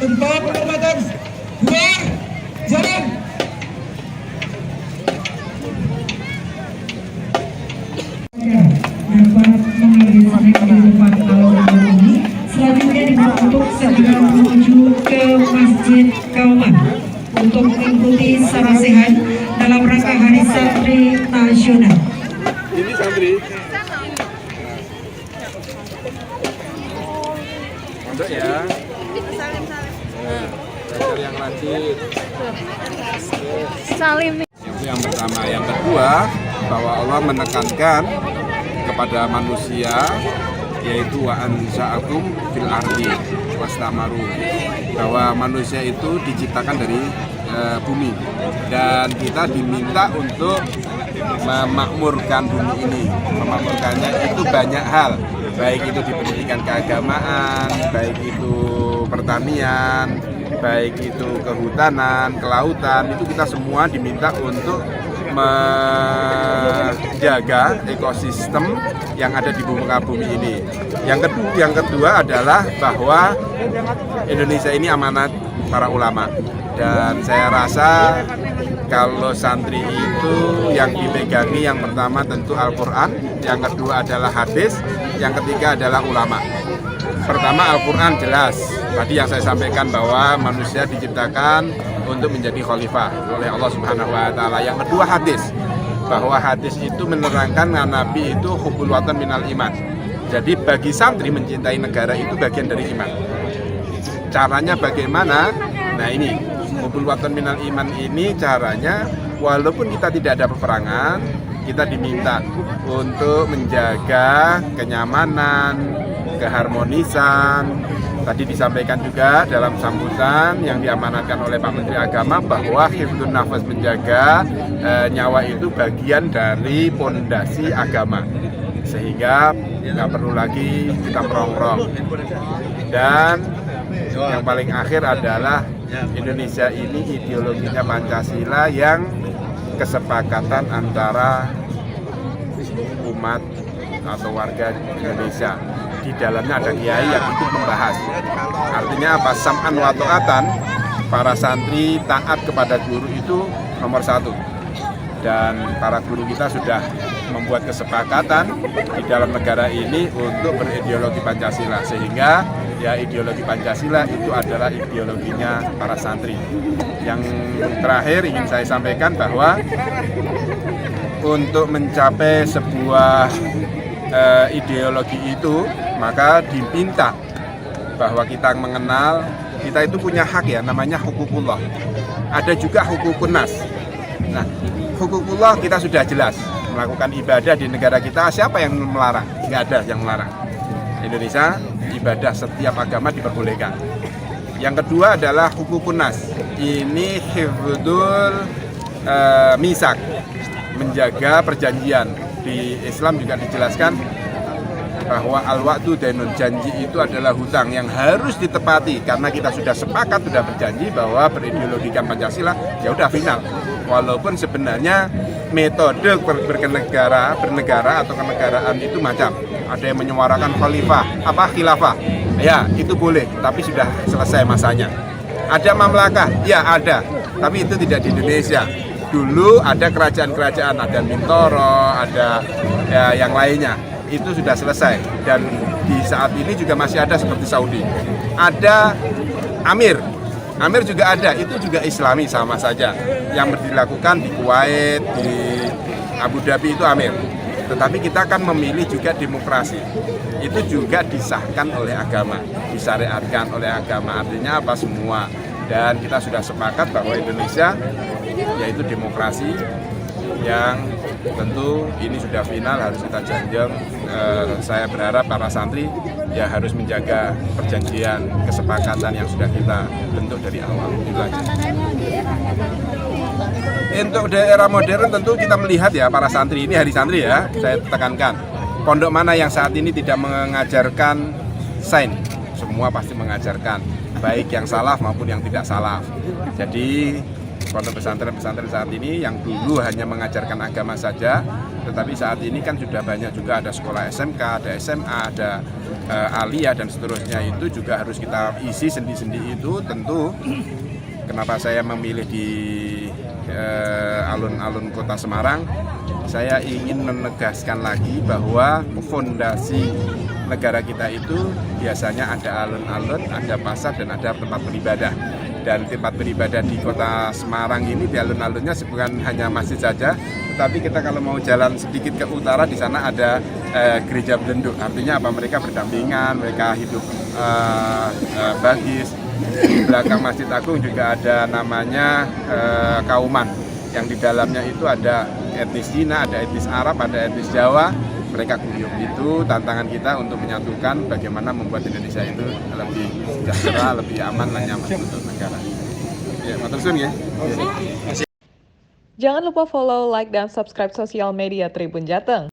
Untuk penempatan luar jalan. Dapat mengambil di depan alun-alun ini. Selanjutnya untuk segera menuju ke Masjid Kauman untuk mengikuti sarasehan dalam rangka Hari Santri Nasional. Ini santri. Untuk ya. Belajar yang rajin. Salim. Itu yang pertama. Yang kedua, bahwa Allah menekankan kepada manusia, yaitu wa ansa'akum fil ardi wastamaru, bahwa manusia itu diciptakan dari bumi dan kita diminta untuk memakmurkan bumi ini. Memakmurkannya itu banyak hal, baik itu di pendidikan keagamaan, baik itu pertanian, baik itu kehutanan, kelautan, itu kita semua diminta untuk menjaga ekosistem yang ada di muka bumi ini. Yang kedua adalah bahwa Indonesia ini amanat para ulama, dan saya rasa kalau santri itu yang dipegangi yang pertama tentu Al-Quran, yang kedua adalah hadis, yang ketiga adalah ulama. Pertama Al-Quran jelas, tadi yang saya sampaikan bahwa manusia diciptakan untuk menjadi khalifah oleh Allah Subhanahu wa Ta'ala. Yang kedua hadis, bahwa hadis itu menerangkan Nabi itu hubbul watan minal iman. Jadi bagi santri mencintai negara itu bagian dari iman. Caranya bagaimana? Nah ini hubbul watan minal iman ini caranya, walaupun kita tidak ada peperangan, kita diminta untuk menjaga kenyamanan, keharmonisan. Tadi disampaikan juga dalam sambutan yang diamanatkan oleh Pak Menteri Agama bahwa hifdzun nafas, menjaga nyawa itu bagian dari pondasi agama, sehingga nggak perlu lagi kita merongrong. Dan yang paling akhir adalah Indonesia ini ideologinya Pancasila yang kesepakatan antara umat atau warga Indonesia. Di dalamnya ada kiai yang ikut membahas. Artinya apa? Sam'an wa ta'atan, para santri taat kepada guru itu nomor satu. Dan para guru kita sudah membuat kesepakatan di dalam negara ini untuk berideologi Pancasila, sehingga ya ideologi Pancasila itu adalah ideologinya para santri. Yang terakhir ingin saya sampaikan bahwa untuk mencapai sebuah ideologi itu, maka diminta bahwa kita mengenal, kita itu punya hak ya, namanya hukukullah. Ada juga hukukun nas. Nah, hukukullah kita sudah jelas, melakukan ibadah di negara kita, siapa yang melarang? Nggak ada yang melarang. Indonesia, ibadah setiap agama diperbolehkan. Yang kedua adalah hukukun nas. Ini hifdzul misak, menjaga perjanjian. Di Islam juga dijelaskan bahwa al-wa'du dainun, janji itu adalah hutang yang harus ditepati, karena kita sudah sepakat, sudah berjanji bahwa berideologikan Pancasila, ya udah final. Walaupun sebenarnya metode bernegara atau kenegaraan itu macam, ada yang menyuarakan khilafah, ya itu boleh, tapi sudah selesai masanya. Ada mamlakah, ya ada, tapi itu tidak di Indonesia. Dulu ada kerajaan-kerajaan, ada Mintoro, ada ya, yang lainnya. Itu sudah selesai, dan di saat ini juga masih ada seperti Saudi. Ada Amir juga ada, itu juga Islami sama saja. Yang dilakukan di Kuwait, di Abu Dhabi itu Amir. Tetapi kita akan memilih juga demokrasi. Itu juga disahkan oleh agama, disyariatkan oleh agama, artinya apa semua. Dan kita sudah sepakat bahwa Indonesia yaitu demokrasi, yang tentu ini sudah final, harus kita janjang. Saya berharap para santri ya harus menjaga perjanjian kesepakatan yang sudah kita bentuk dari awal. Itu aja. Untuk daerah modern tentu kita melihat ya para santri, ini hari santri ya, saya tekankan. Pondok mana yang saat ini tidak mengajarkan sains? Semua pasti mengajarkan, baik yang salaf maupun yang tidak salaf. Jadi pondok pesantren-pesantren saat ini yang dulu hanya mengajarkan agama saja, tetapi saat ini kan sudah banyak juga ada sekolah SMK, ada SMA, ada Aliyah dan seterusnya, itu juga harus kita isi sendi-sendi itu. Tentu kenapa saya memilih di alun-alun kota Semarang, saya ingin menegaskan lagi bahwa fondasi negara kita itu biasanya ada alun-alun, ada pasar, dan ada tempat beribadah. Dan tempat beribadah di kota Semarang ini di alun-alunnya bukan hanya masjid saja, tetapi kita kalau mau jalan sedikit ke utara, di sana ada gereja belenduk. Artinya apa? Mereka berdampingan, mereka hidup bagis. Di belakang Masjid Agung juga ada namanya Kauman, yang di dalamnya itu ada etnis Cina, ada etnis Arab, ada etnis Jawa. Mereka kuyup. Itu tantangan kita untuk menyatukan bagaimana membuat Indonesia itu lebih sejahtera, lebih aman dan nyaman untuk negara. Ya, matur suwun ya. Jangan lupa follow, like, dan subscribe sosial media Tribun Jateng.